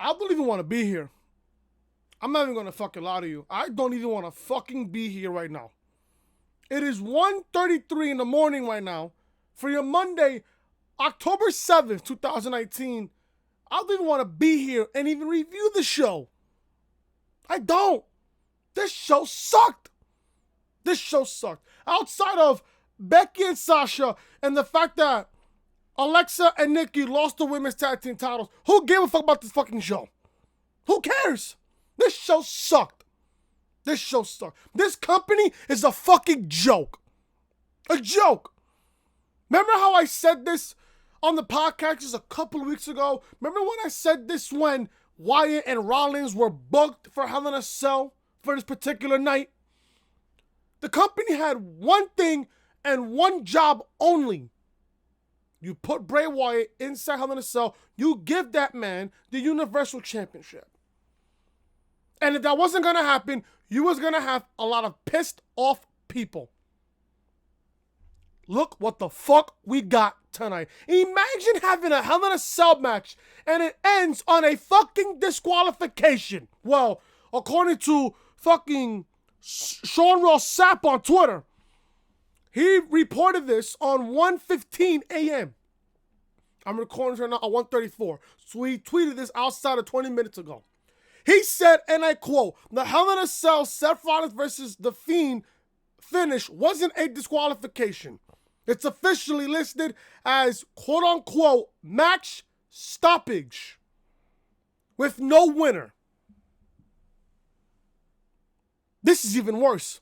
I don't even want to be here. I'm not even going to fucking lie to you. I don't even want to fucking be here right now. It is 1:33 in the morning right now for your Monday, October 7th, 2019. I don't even want to be here and even review the show. I don't. This show sucked. This show sucked. Outside of Becky and Sasha and the fact that Alexa and Nikki lost the women's tag team titles, who gave a fuck about this fucking show? Who cares? This show sucked. This show sucked. This company is a fucking joke. A joke. Remember how I said this on the podcast just a couple of weeks ago? Remember when I said this when Wyatt and Rollins were booked for Hell in a Cell for this particular night? The company had one thing and one job only. You put Bray Wyatt inside Hell in a Cell, you give that man the Universal Championship. And if that wasn't going to happen, you was going to have a lot of pissed off people. Look what the fuck we got tonight. Imagine having a Hell in a Cell match and it ends on a fucking disqualification. Well, according to fucking Sean Ross Sapp on Twitter, he reported this on 1:15 a.m. I'm recording this right now at 1:34. So he tweeted this outside of 20 minutes ago. He said, and I quote, "The Hell in a Cell Seth Rollins versus The Fiend finish wasn't a disqualification. It's officially listed as quote-unquote match stoppage with no winner." This is even worse.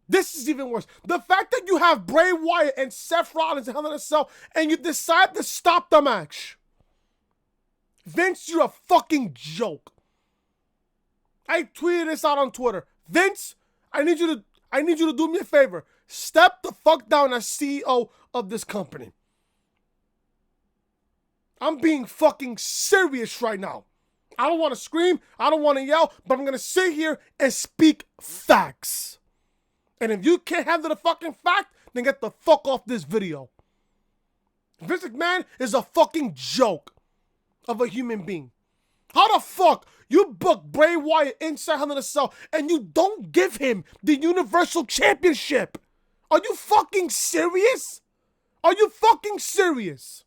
This is even worse. The fact that you have Bray Wyatt and Seth Rollins in Hell in a Cell and you decide to stop the match. Vince, you're a fucking joke. I tweeted this out on Twitter. Vince, I need you to do me a favor. Step the fuck down as CEO of this company. I'm being fucking serious right now. I don't want to scream. I don't want to yell. But I'm going to sit here and speak facts. And if you can't handle the fucking fact, then get the fuck off this video. Vince McMahon is a fucking joke of a human being. How the fuck you book Bray Wyatt inside Hell in a Cell and you don't give him the Universal Championship? Are you fucking serious? Are you fucking serious?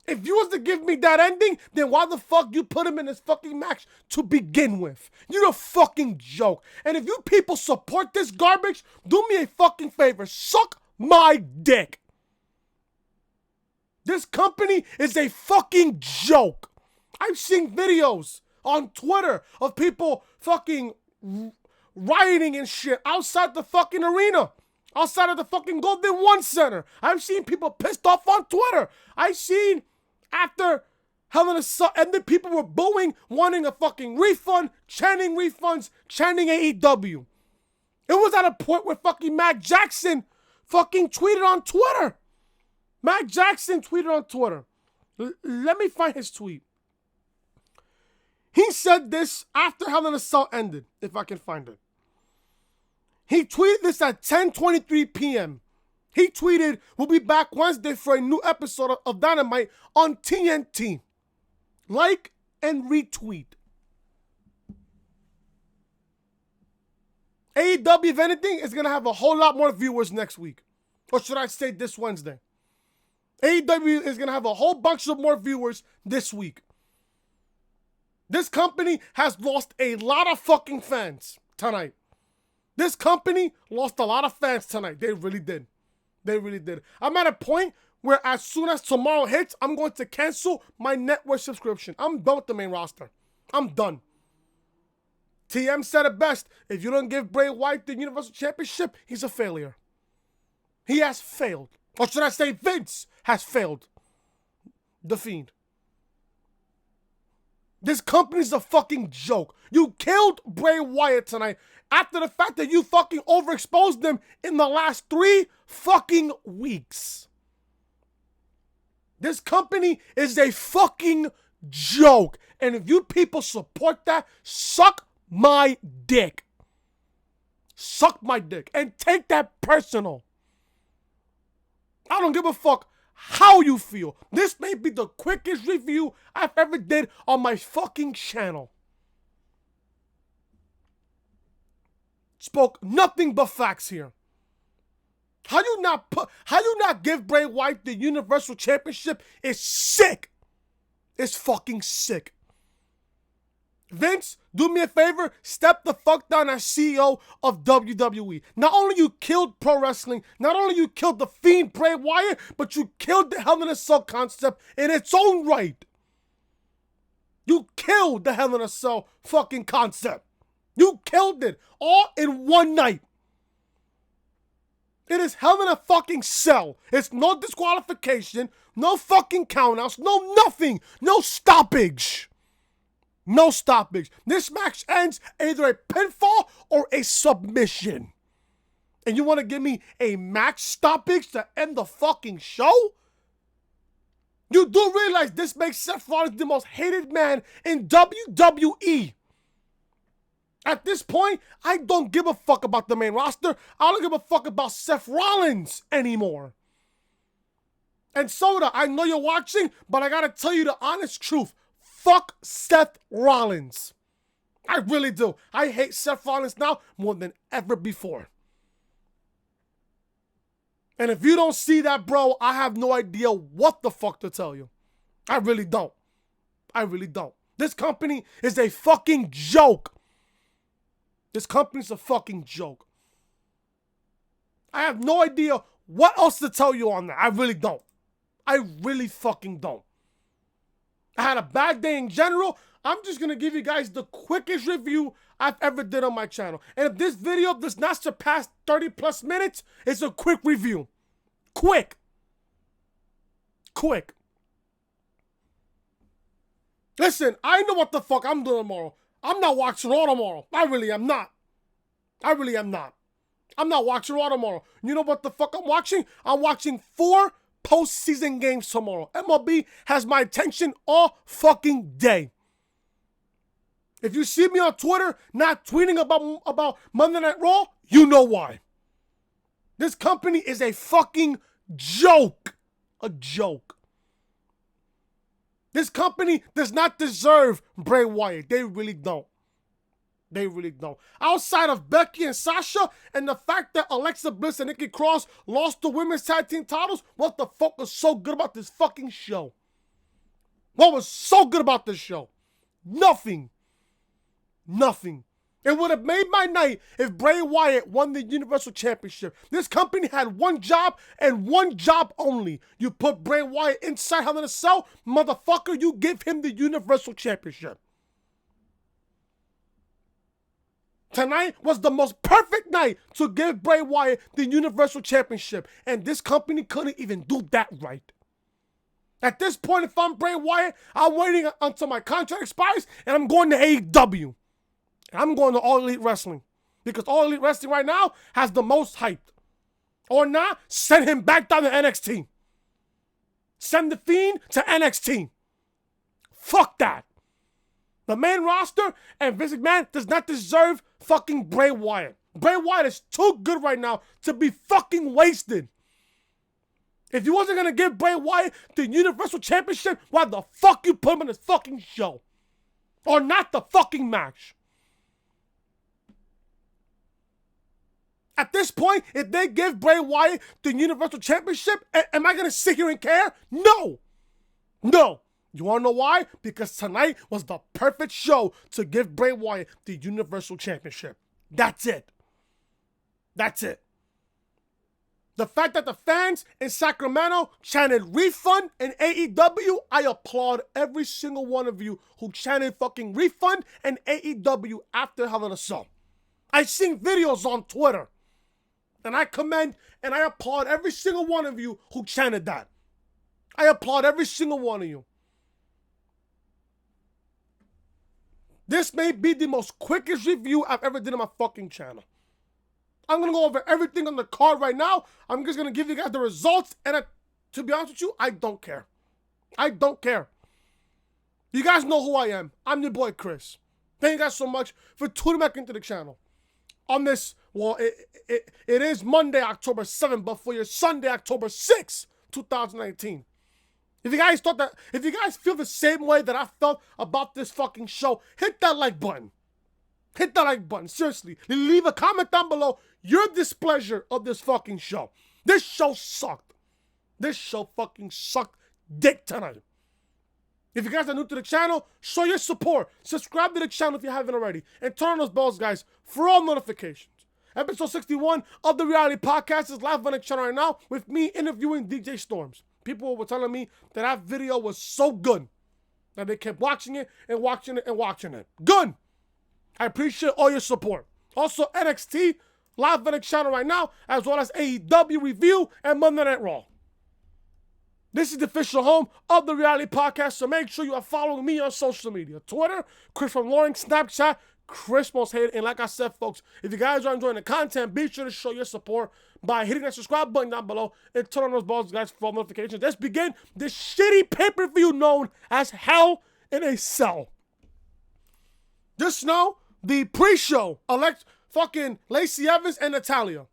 If you was to give me that ending, then why the fuck you put him in this fucking match to begin with? You're a fucking joke. And if you people support this garbage, do me a fucking favor. Suck my dick. This company is a fucking joke. I've seen videos on Twitter of people fucking rioting and shit outside the fucking arena. Outside of the fucking Golden One Center. I've seen people pissed off on Twitter. I've seen after Hell in a Cell, and then people were booing, wanting a fucking refund, chanting refunds, chanting AEW. It was at a point where fucking Matt Jackson fucking tweeted on Twitter. Matt Jackson tweeted on Twitter. Let me find his tweet. He said this after Hell in a Cell ended, if I can find it. He tweeted this at 10:23 p.m. He tweeted, "We'll be back Wednesday for a new episode of Dynamite on TNT. Like and retweet." AEW, if anything, is going to have a whole lot more viewers next week. Or should I say this Wednesday? AEW is going to have a whole bunch of more viewers this week. This company has lost a lot of fucking fans tonight. This company lost a lot of fans tonight. They really did. They really did. I'm at a point where as soon as tomorrow hits, I'm going to cancel my network subscription. I'm done with the main roster. I'm done. TM said it best. If you don't give Bray Wyatt the Universal Championship, he's a failure. He has failed. Or should I say Vince has failed. The Fiend. This company's a fucking joke. You killed Bray Wyatt tonight after the fact that you fucking overexposed them in the last 3 fucking weeks. This company is a fucking joke. And if you people support that, suck my dick. Suck my dick. And take that personal. I don't give a fuck how you feel. This may be the quickest review I've ever did on my fucking channel. Spoke nothing but facts here. How you not give Bray Wyatt the Universal Championship is sick. It's fucking sick. Vince, do me a favor, step the fuck down as CEO of WWE. Not only you killed pro wrestling, not only you killed the Fiend Bray Wyatt, but you killed the Hell in a Cell concept in its own right. You killed the Hell in a Cell fucking concept. You killed it all in one night. It is Hell in a fucking Cell. It's no disqualification, no fucking countouts, no nothing, no stoppage. No stoppage. This match ends either a pinfall or a submission. And you want to give me a match stoppage to end the fucking show? You do realize this makes Seth Rollins the most hated man in WWE. At this point, I don't give a fuck about the main roster. I don't give a fuck about Seth Rollins anymore. And Soda, I know you're watching, but I gotta tell you the honest truth. Fuck Seth Rollins. I really do. I hate Seth Rollins now more than ever before. And if you don't see that, bro, I have no idea what the fuck to tell you. I really don't. I really don't. This company is a fucking joke. This company's a fucking joke. I have no idea what else to tell you on that. I really don't. I really fucking don't. I had a bad day in general. I'm just going to give you guys the quickest review I've ever did on my channel. And if this video does not surpass 30 plus minutes, it's a quick review. Quick. Quick. Listen, I know what the fuck I'm doing tomorrow. I'm not watching Raw tomorrow. I really am not. I really am not. I'm not watching Raw tomorrow. You know what the fuck I'm watching? I'm watching 4 postseason games tomorrow. MLB has my attention all fucking day. If you see me on Twitter not tweeting about Monday Night Raw, you know why. This company is a fucking joke. A joke. This company does not deserve Bray Wyatt. They really don't. They really don't. Outside of Becky and Sasha and the fact that Alexa Bliss and Nikki Cross lost the women's tag team titles, what the fuck was so good about this fucking show? What was so good about this show? Nothing. Nothing. It would have made my night if Bray Wyatt won the Universal Championship. This company had one job and one job only. You put Bray Wyatt inside Hell in a Cell, motherfucker, you give him the Universal Championship. Tonight was the most perfect night to give Bray Wyatt the Universal Championship. And this company couldn't even do that right. At this point, if I'm Bray Wyatt, I'm waiting until my contract expires and I'm going to AEW. And I'm going to All Elite Wrestling. Because All Elite Wrestling right now has the most hype. Or not, send him back down to NXT. Send the Fiend to NXT. Fuck that. The main roster and Vince McMahon does not deserve fucking Bray Wyatt. Bray Wyatt is too good right now to be fucking wasted. If you wasn't going to give Bray Wyatt the Universal Championship, why the fuck you put him in this fucking show? Or not the fucking match? At this point, if they give Bray Wyatt the Universal Championship, am I going to sit here and care? No. No. You want to know why? Because tonight was the perfect show to give Bray Wyatt the Universal Championship. That's it. That's it. The fact that the fans in Sacramento chanted refund in AEW, I applaud every single one of you who chanted fucking refund in AEW after Hell in a Cell. I've seen videos on Twitter. And I commend and I applaud every single one of you who chanted that. I applaud every single one of you. This may be the most quickest review I've ever did on my fucking channel. I'm going to go over everything on the card right now. I'm just going to give you guys the results. And to be honest with you, I don't care. I don't care. You guys know who I am. I'm your boy, Chris. Thank you guys so much for tuning back into the channel. On this, well, it is Monday, October 7th, but for your Sunday, October 6th, 2019. If you guys feel the same way that I felt about this fucking show, hit that like button. Hit that like button. Seriously. Leave a comment down below your displeasure of this fucking show. This show sucked. This show fucking sucked dick tonight. If you guys are new to the channel, show your support. Subscribe to the channel if you haven't already. And turn on those bells, guys, for all notifications. Episode 61 of the Reality Podcast is live on the channel right now with me interviewing DJ Storms. People were telling me that video was so good that they kept watching it and watching it and watching it. Good. I appreciate all your support. Also, NXT live on the channel right now, as well as AEW Review and Monday Night Raw. This is the official home of the Reality Podcast, so make sure you are following me on social media. Twitter, Chris from Loring, Snapchat, Chris Most Hated. And like I said, folks, if you guys are enjoying the content, be sure to show your support by hitting that subscribe button down below and turn on those balls, guys, for all notifications. Let's begin this shitty pay-per-view known as Hell in a Cell. Just know the pre-show elect fucking Lacey Evans and Natalya.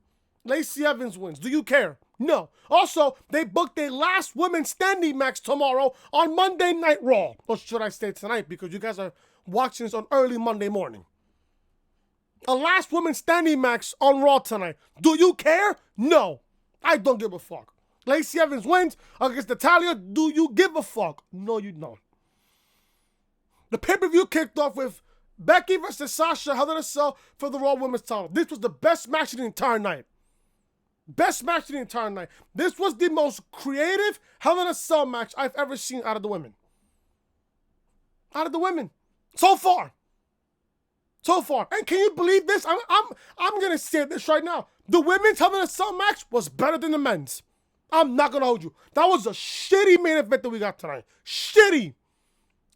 Lacey Evans wins. Do you care? No. Also, they booked a last women's standing match tomorrow on Monday Night Raw. Or should I say tonight, because you guys are watching this on early Monday morning. A last women's standing match on Raw tonight. Do you care? No. I don't give a fuck. Lacey Evans wins against Natalya. Do you give a fuck? No, you don't. The pay-per-view kicked off with Becky versus Sasha, Hell in a Cell for the Raw Women's title. This was the best match of the entire night. Best match of the entire night. This was the most creative Hell in a Cell match I've ever seen out of the women. Out of the women. So far. So far. And can you believe this? I'm going to say this right now. The women's Hell in a Cell match was better than the men's. I'm not going to hold you. That was a shitty main event that we got tonight. Shitty.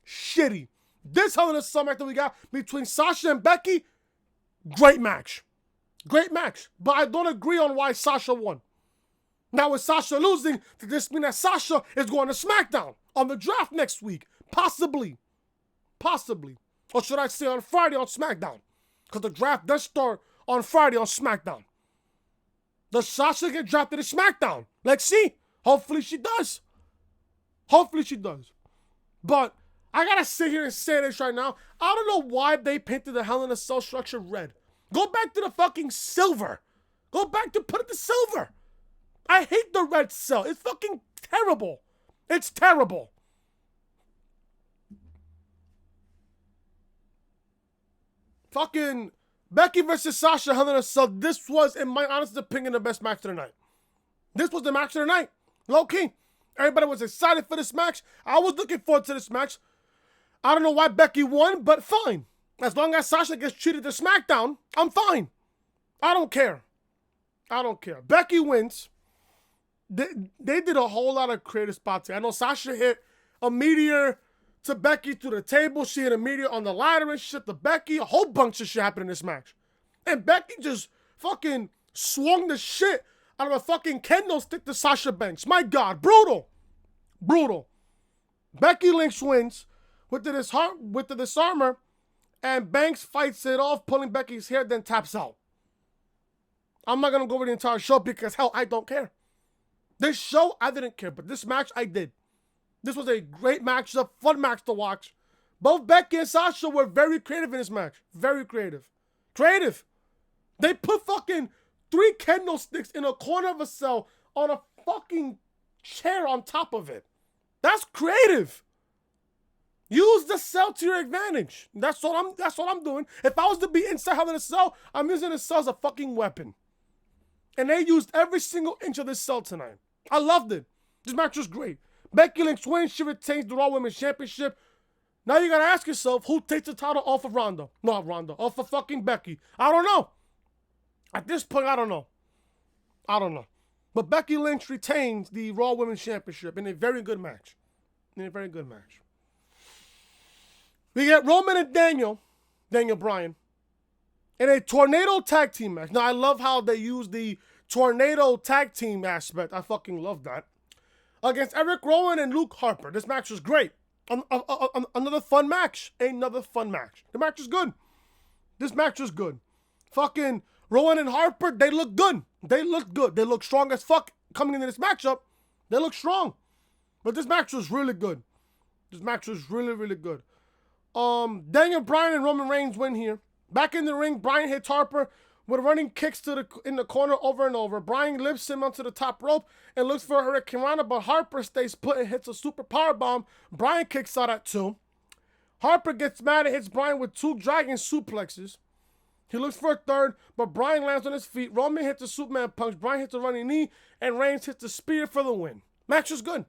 Shitty. This Hell in a Cell match that we got between Sasha and Becky, great match. Great match. But I don't agree on why Sasha won. Now with Sasha losing, does this mean that Sasha is going to SmackDown on the draft next week? Possibly. Possibly. Or should I say on Friday on SmackDown? Because the draft does start on Friday on SmackDown. Does Sasha get drafted to SmackDown? Let's see. Hopefully she does. Hopefully she does. But I gotta sit here and say this right now. I don't know why they painted the Hell in a Cell structure red. Go back to the fucking silver. Go back to put it to silver. I hate the red cell. It's fucking terrible. It's terrible. Fucking Becky versus Sasha, Hell in a Cell. This was, in my honest opinion, the best match of the night. This was the match of the night. Low key. Everybody was excited for this match. I was looking forward to this match. I don't know why Becky won, but fine. As long as Sasha gets treated to SmackDown, I'm fine. I don't care. I don't care. Becky wins. They did a whole lot of creative spots here. I know Sasha hit a meteor to Becky through the table. She hit a meteor on the ladder and shit to Becky. A whole bunch of shit happened in this match. And Becky just fucking swung the shit out of a fucking kendo stick to Sasha Banks. My God. Brutal. Brutal. Becky Lynch wins with the disarmer. And Banks fights it off, pulling Becky's hair, then taps out. I'm not going to go over the entire show because, hell, I don't care. This show, I didn't care. But this match, I did. This was a great match. It was a fun match to watch. Both Becky and Sasha were very creative in this match. Very creative. Creative. They put fucking 3 kendo sticks in a corner of a cell on a fucking chair on top of it. That's creative. Use the cell to your advantage. That's what I'm doing. If I was to be inside Hell in a Cell, I'm using the cell as a fucking weapon. And they used every single inch of this cell tonight. I loved it. This match was great. Becky Lynch wins. She retains the Raw Women's Championship. Now you gotta ask yourself, who takes the title off of Ronda? Not Ronda. Off of fucking Becky. I don't know. At this point, I don't know. I don't know. But Becky Lynch retains the Raw Women's Championship in a very good match. In a very good match. We get Roman and Daniel Bryan, in a tornado tag team match. Now, I love how they use the tornado tag team aspect. I fucking love that. Against Eric Rowan and Luke Harper. This match was great. Another fun match. Another fun match. The match is good. This match was good. Fucking Rowan and Harper, they look good. They look good. They look strong as fuck coming into this matchup. They look strong. But this match was really good. This match was really, really good. Daniel Bryan and Roman Reigns win here. Back in the ring, Bryan hits Harper with running kicks in the corner over and over. Bryan lifts him onto the top rope and looks for a Hurricane Rana, but Harper stays put and hits a super powerbomb. Bryan kicks out at 2. Harper gets mad and hits Bryan with 2 dragon suplexes. He looks for a third, but Bryan lands on his feet. Roman hits a Superman punch. Bryan hits a running knee, and Reigns hits the spear for the win. Match was good.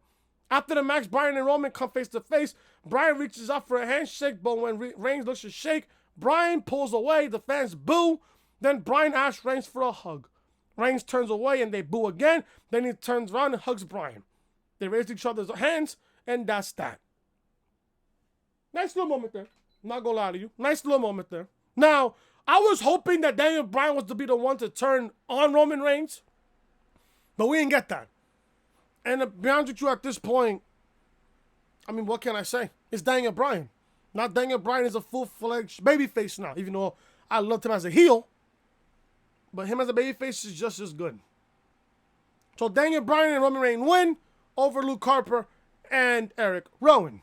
After the match, Bryan and Roman come face to face. Bryan reaches out for a handshake, but when Reigns looks to shake, Bryan pulls away. The fans boo. Then Bryan asks Reigns for a hug. Reigns turns away and they boo again. Then he turns around and hugs Bryan. They raise each other's hands, and that's that. Nice little moment there. I'm not gonna lie to you. Nice little moment there. Now, I was hoping that Daniel Bryan was to be the one to turn on Roman Reigns, but we didn't get that. And to be honest with you, at this point, I mean, what can I say? It's Daniel Bryan. Now Daniel Bryan is a full-fledged babyface now, even though I loved him as a heel. But him as a babyface is just as good. So Daniel Bryan and Roman Reigns win over Luke Harper and Eric Rowan.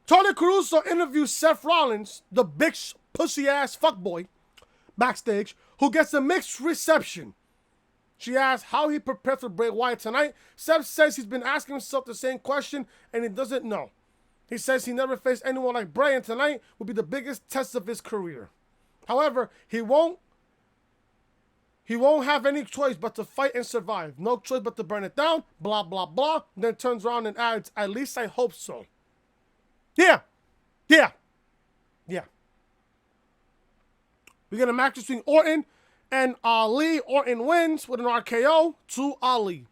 Tony Caruso interviews Seth Rollins, the big pussy-ass fuckboy, backstage, who gets a mixed reception. She asks how he prepared for Bray Wyatt tonight. Seth says he's been asking himself the same question and he doesn't know. He says he never faced anyone like Bray, and tonight will be the biggest test of his career. However, he won't have any choice but to fight and survive. No choice but to burn it down, blah, blah, blah. Then turns around and adds, at least I hope so. Yeah. We get a match between Orton and Ali. Orton wins with an RKO to Ali.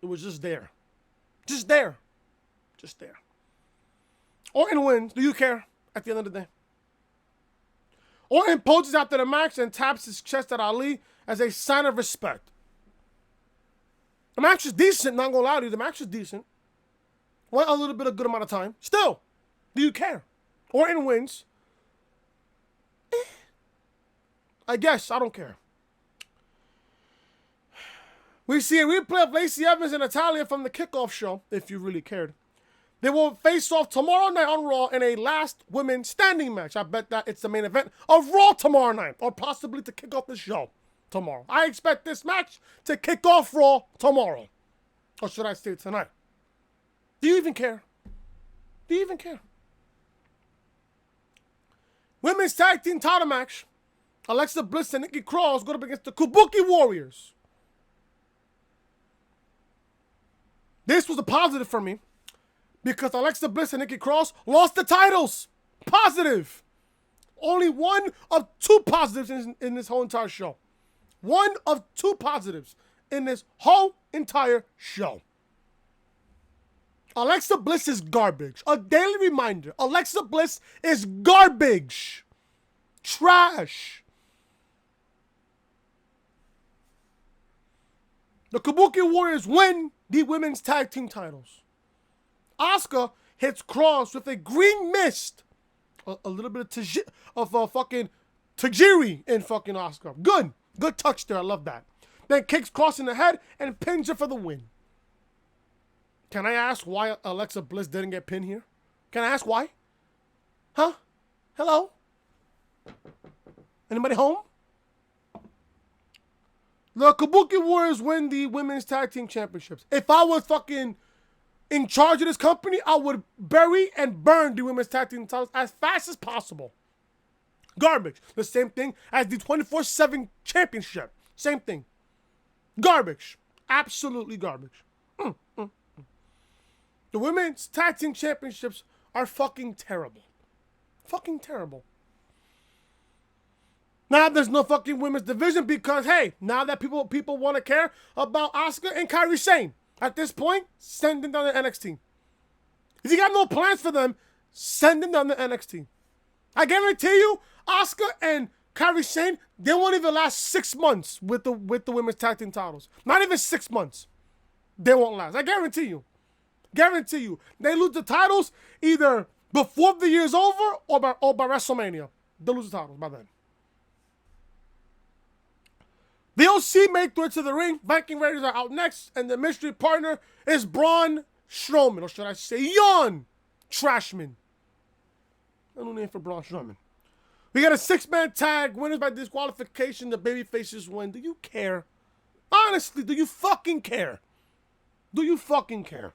It was just there. Just there. Orton wins. Do you care at the end of the day? Orton poses after the match and taps his chest at Ali as a sign of respect. The match is decent, not gonna lie to you. The match is decent. Went a little bit of good amount of time. Still, do you care? Orton wins. I guess, I don't care. We see a replay of Lacey Evans and Natalya from the kickoff show, if you really cared. They will face off tomorrow night on Raw in a last women standing match. I bet that it's the main event of Raw tomorrow night, or possibly to kick off the show tomorrow. I expect this match to kick off Raw tomorrow. Or should I say tonight? Do you even care? Do you even care? Women's Tag Team title match. Alexa Bliss and Nikki Cross go up against the Kabuki Warriors. This was a positive for me because Alexa Bliss and Nikki Cross lost the titles. Positive. Only one of 2 positives in this whole entire show. One of 2 positives in this whole entire show. Alexa Bliss is garbage. A daily reminder. Alexa Bliss is garbage. Trash. The Kabuki Warriors win the women's tag team titles. Asuka hits Cross with a green mist. A little bit of fucking Tajiri in fucking Asuka. Good. Good touch there. I love that. Then kicks Cross in the head and pins her for the win. Can I ask why Alexa Bliss didn't get pinned here? Can I ask why? Huh? Hello? Anybody home? The Kabuki Warriors win the women's tag team championships. If I was fucking in charge of this company, I would bury and burn the women's tag team titles as fast as possible. Garbage. The same thing as the 24/7 championship. Same thing. Garbage. Absolutely garbage. The women's tag team championships are fucking terrible. Fucking terrible. Now there's no fucking women's division because, hey, now that people want to care about Asuka and Kairi Sane. At this point, send them down to NXT. If you got no plans for them, send them down to NXT. I guarantee you, Asuka and Kairi Sane, they won't even last 6 months with the women's tag team titles. Not even 6 months. They won't last. I guarantee you. Guarantee you. They lose the titles either before the year's over or by WrestleMania. They'll lose the titles by then. The OC made through it to the ring. Viking Raiders are out next, and the mystery partner is Braun Strowman, or should I say Jon Trashman. I don't name for Braun Strowman. We got a 6-man tag, winners by disqualification. The babyfaces win. Do you care? Honestly, do you fucking care? Do you fucking care?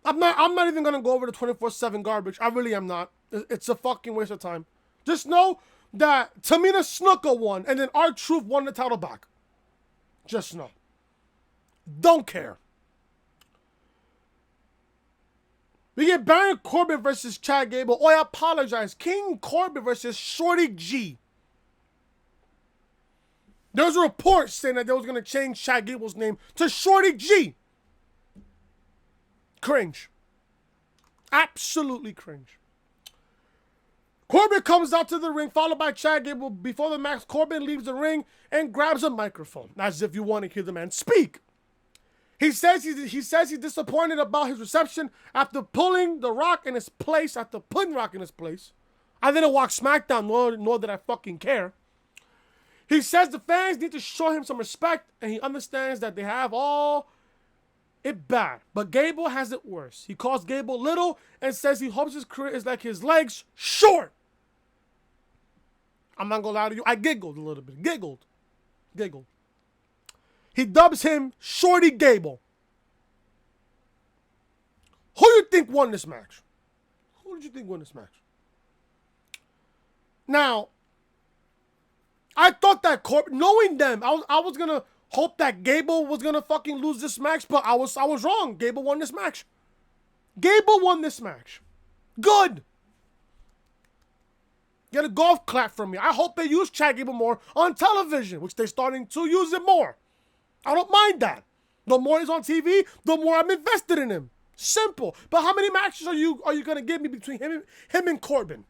I'm not even gonna go over the 24/7 garbage. I really am not. It's a fucking waste of time. Just know that Tamina Snuka won, and then R-Truth won the title back. Just know. Don't care. We get Baron Corbin versus Chad Gable. Oh, I apologize. King Corbin versus Shorty G. There was a report saying that they was going to change Chad Gable's name to Shorty G. Cringe. Absolutely cringe. Corbin comes out to the ring, followed by Chad Gable. Before the match, Corbin leaves the ring and grabs a microphone, as if you want to hear the man speak. He says he's disappointed about his reception after putting Rock in his place. I didn't watch SmackDown, nor did I fucking care. He says the fans need to show him some respect, and he understands that they have all it bad. But Gable has it worse. He calls Gable little and says he hopes his career is like his legs, short. I'm not gonna lie to you. I giggled a little bit. Giggled. He dubs him Shorty Gable. Who do you think won this match? Who did you think won this match? Now, I thought that knowing them, I was gonna hope that Gable was gonna fucking lose this match, but I was wrong. Gable won this match. Good. Get a golf clap from me. I hope they use Chad Gable more on television, which they're starting to use it more. I don't mind that. The more he's on TV, the more I'm invested in him. Simple. But how many matches are you gonna give me between him and Corbin?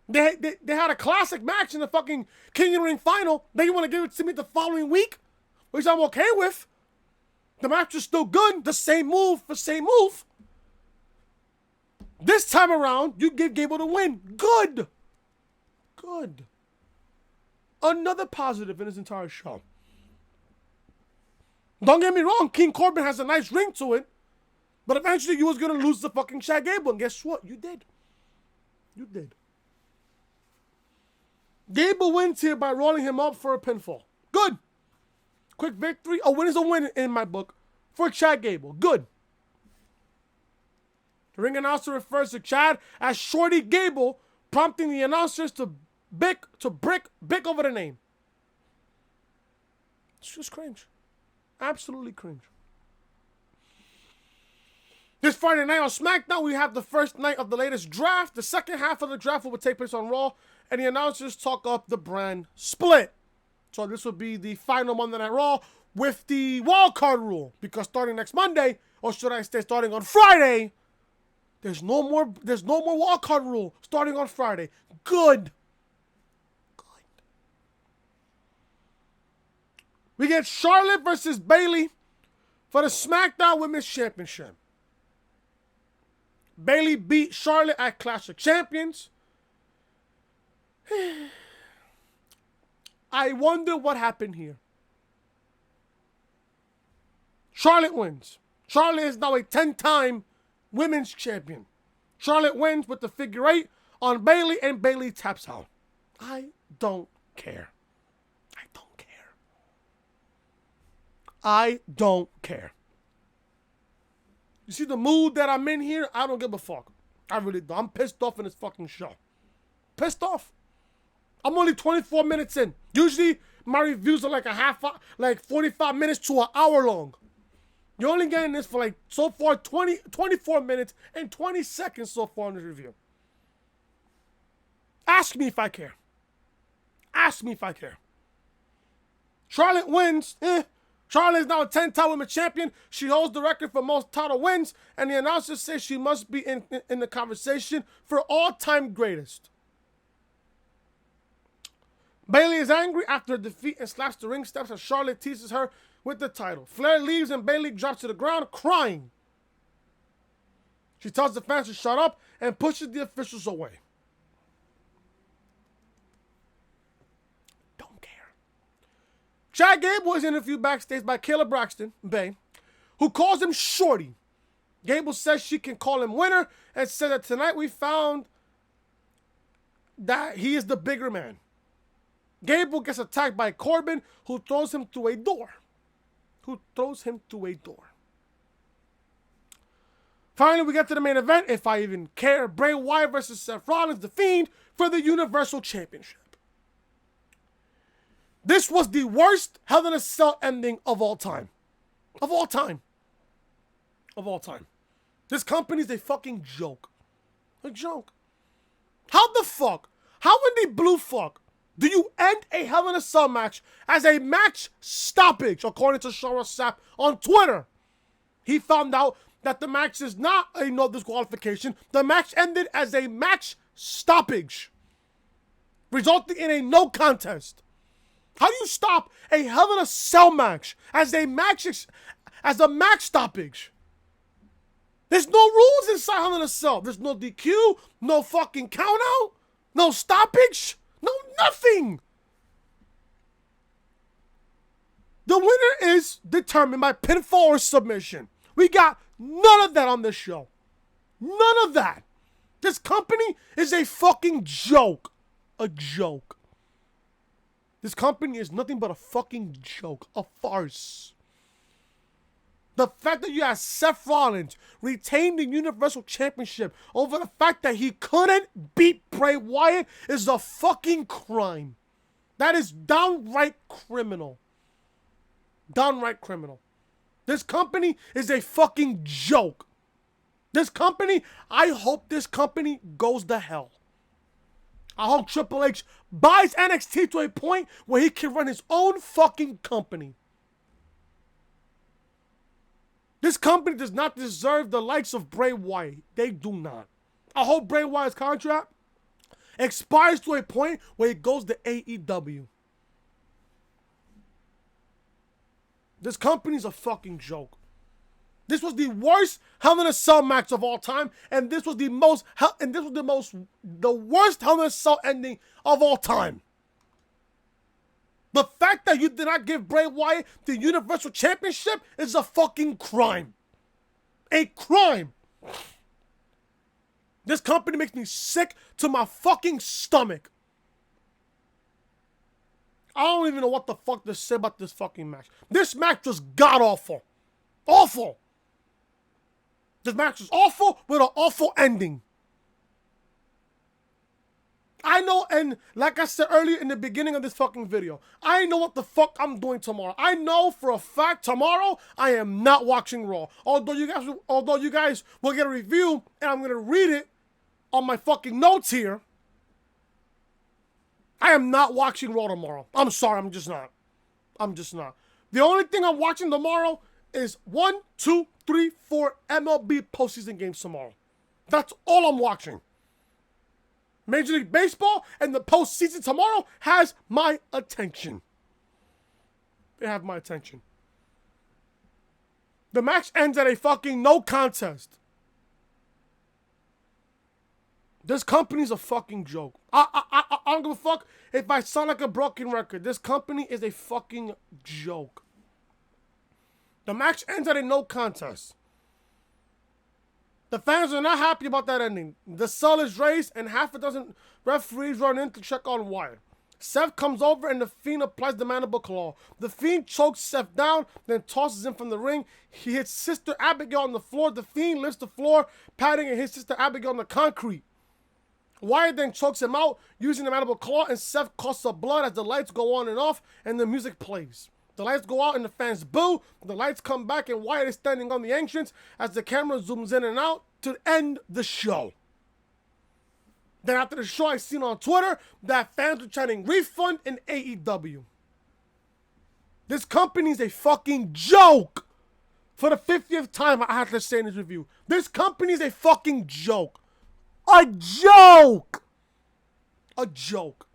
They had a classic match in the fucking King of the Ring final. Then you want to give it to me the following week, which I'm okay with. The match is still good. The same move for same move. This time around, you give Gable the win. Good. Another positive in his entire show. Don't get me wrong, King Corbin has a nice ring to it, but eventually you was going to lose the fucking Chad Gable, and guess what? You did. Gable wins here by rolling him up for a pinfall. Good. Quick victory. A win is a win in my book for Chad Gable. Good. The ring announcer refers to Chad as Shorty Gable, prompting the announcers to brick over the name. It's just cringe. Absolutely cringe. This Friday night on SmackDown, we have the first night of the latest draft. The second half of the draft will take place on Raw, and the announcers talk up the brand split. So this will be the final Monday Night Raw with the wild card rule, because starting next Monday, or should I say starting on Friday, there's no more wild card rule starting on Friday. Good. We get Charlotte versus Bayley for the SmackDown Women's Championship. Bayley beat Charlotte at Clash of Champions. I wonder what happened here. Charlotte wins. Charlotte is now a 10-time women's champion. Charlotte wins with the figure 8 on Bayley, and Bayley taps out. I don't care. You see the mood that I'm in here? I don't give a fuck. I really don't. I'm pissed off in this fucking show. Pissed off. I'm only 24 minutes in. Usually my reviews are like 45 minutes to an hour long. You're only getting this for like so far 24 minutes and 20 seconds so far in this review. Ask me if I care. Charlotte wins. Charlotte is now a 10-time women's champion. She holds the record for most title wins, and the announcer says she must be in the conversation for all-time greatest. Bayley is angry after her defeat and slaps the ring steps as Charlotte teases her with the title. Flair leaves and Bayley drops to the ground crying. She tells the fans to shut up and pushes the officials away. Chad Gable was interviewed backstage by Kayla Braxton, Bay, who calls him Shorty. Gable says she can call him winner and said that tonight we found that he is the bigger man. Gable gets attacked by Corbin, who throws him through a door. Finally, we get to the main event, if I even care. Bray Wyatt versus Seth Rollins, the Fiend, for the Universal Championship. This was the worst Hell in a Cell ending of all time. Of all time. This company's a fucking joke. A joke. How the fuck? How in the blue fuck do you end a Hell in a Cell match as a match stoppage, according to Shara Sapp on Twitter? He found out that the match is not a no disqualification. The match ended as a match stoppage, resulting in a no contest. How do you stop a Hell in a Cell match as a match stoppage? There's no rules inside Hell in a Cell. There's no DQ, no fucking count out, no stoppage, no nothing. The winner is determined by pinfall or submission. We got none of that on this show. None of that. This company is a fucking joke. A joke. This company is nothing but a fucking joke. A farce. The fact that you have Seth Rollins retain the Universal Championship over the fact that he couldn't beat Bray Wyatt is a fucking crime. That is downright criminal. Downright criminal. This company is a fucking joke. This company, I hope this company goes to hell. I hope Triple H buys NXT to a point where he can run his own fucking company. This company does not deserve the likes of Bray Wyatt. They do not. I hope Bray Wyatt's contract expires to a point where it goes to AEW. This company's a fucking joke. This was the worst Hell in a Cell match of all time, and this was the worst Hell in a Cell ending of all time. The fact that you did not give Bray Wyatt the Universal Championship is a fucking crime. A crime. This company makes me sick to my fucking stomach. I don't even know what the fuck to say about this fucking match. This match was god-awful. Awful. This match was awful with an awful ending. I know, and like I said earlier in the beginning of this fucking video, I know what the fuck I'm doing tomorrow. I know for a fact tomorrow I am not watching Raw. Although you guys will get a review and I'm gonna read it on my fucking notes here. I am not watching Raw tomorrow. I'm sorry, I'm just not. The only thing I'm watching tomorrow is 1, 2, 3, 4 MLB postseason games tomorrow. That's all I'm watching. Major League Baseball and the postseason tomorrow has my attention. They have my attention. The match ends at a fucking no contest. This company's a fucking joke. I don't give a fuck if I sound like a broken record. This company is a fucking joke. The match ends at a no contest. The fans are not happy about that ending. The cell is raised and half a dozen referees run in to check on Wyatt. Seth comes over and the Fiend applies the mandible claw. The Fiend chokes Seth down, then tosses him from the ring. He hits Sister Abigail on the floor. The Fiend lifts the floor, patting and hits Sister Abigail on the concrete. Wyatt then chokes him out using the mandible claw, and Seth coughs up blood as the lights go on and off and the music plays. The lights go out and the fans boo. The lights come back and Wyatt is standing on the entrance as the camera zooms in and out to end the show. Then after the show, I seen on Twitter that fans were chanting refund in AEW. This company's a fucking joke. For the 50th time, I have to say in this review, this company's a fucking joke. A joke. A joke.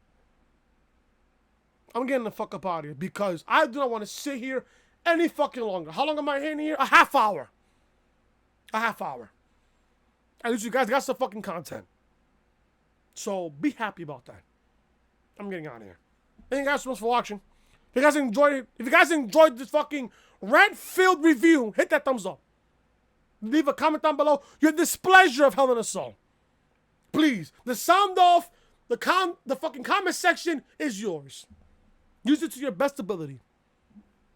I'm getting the fuck up out of here because I do not want to sit here any fucking longer. How long am I in here? A half hour. A half hour. At least you guys got some fucking content. So be happy about that. I'm getting out of here. Thank you guys so much for watching. If If you guys enjoyed this fucking rant-filled review, hit that thumbs up. Leave a comment down below your displeasure of Hell in a Cell. Please, the sound off, the fucking comment section is yours. Use it to your best ability.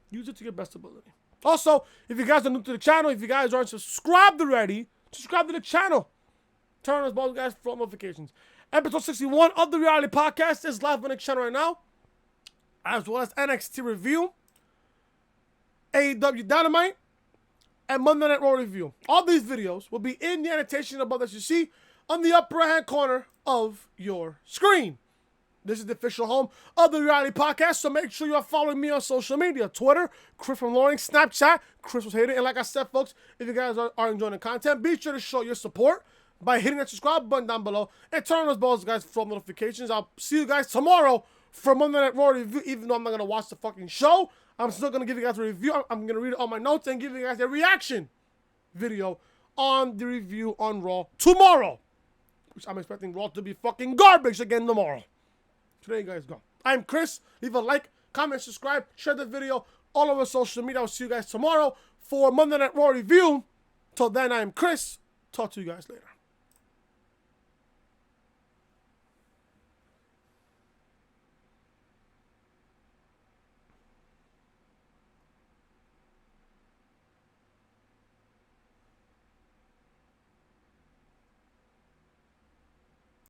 Use it to your best ability. Also, if you guys are new to the channel, if you guys aren't subscribed already, subscribe to the channel. Turn on those balls, guys, for notifications. Episode 61 of the Reality Podcast is live on the channel right now, as well as NXT Review, AEW Dynamite, and Monday Night Raw Review. All these videos will be in the annotation above that you see on the upper right-hand corner of your screen. This is the official home of the Reality Podcast, so make sure you are following me on social media. Twitter, Chris from Loring, Snapchat, Chris was hating. And like I said, folks, if you guys are enjoying the content, be sure to show your support by hitting that subscribe button down below and turn on those bells, guys, for notifications. I'll see you guys tomorrow for Monday Night Raw Review, even though I'm not going to watch the fucking show. I'm still going to give you guys a review. I'm going to read all my notes and give you guys a reaction video on the review on Raw tomorrow, which I'm expecting Raw to be fucking garbage again tomorrow. Today, you guys go. I'm Chris. Leave a like, comment, subscribe, share the video all over social media. I'll see you guys tomorrow for Monday Night Raw Review. Till then, I'm Chris. Talk to you guys later.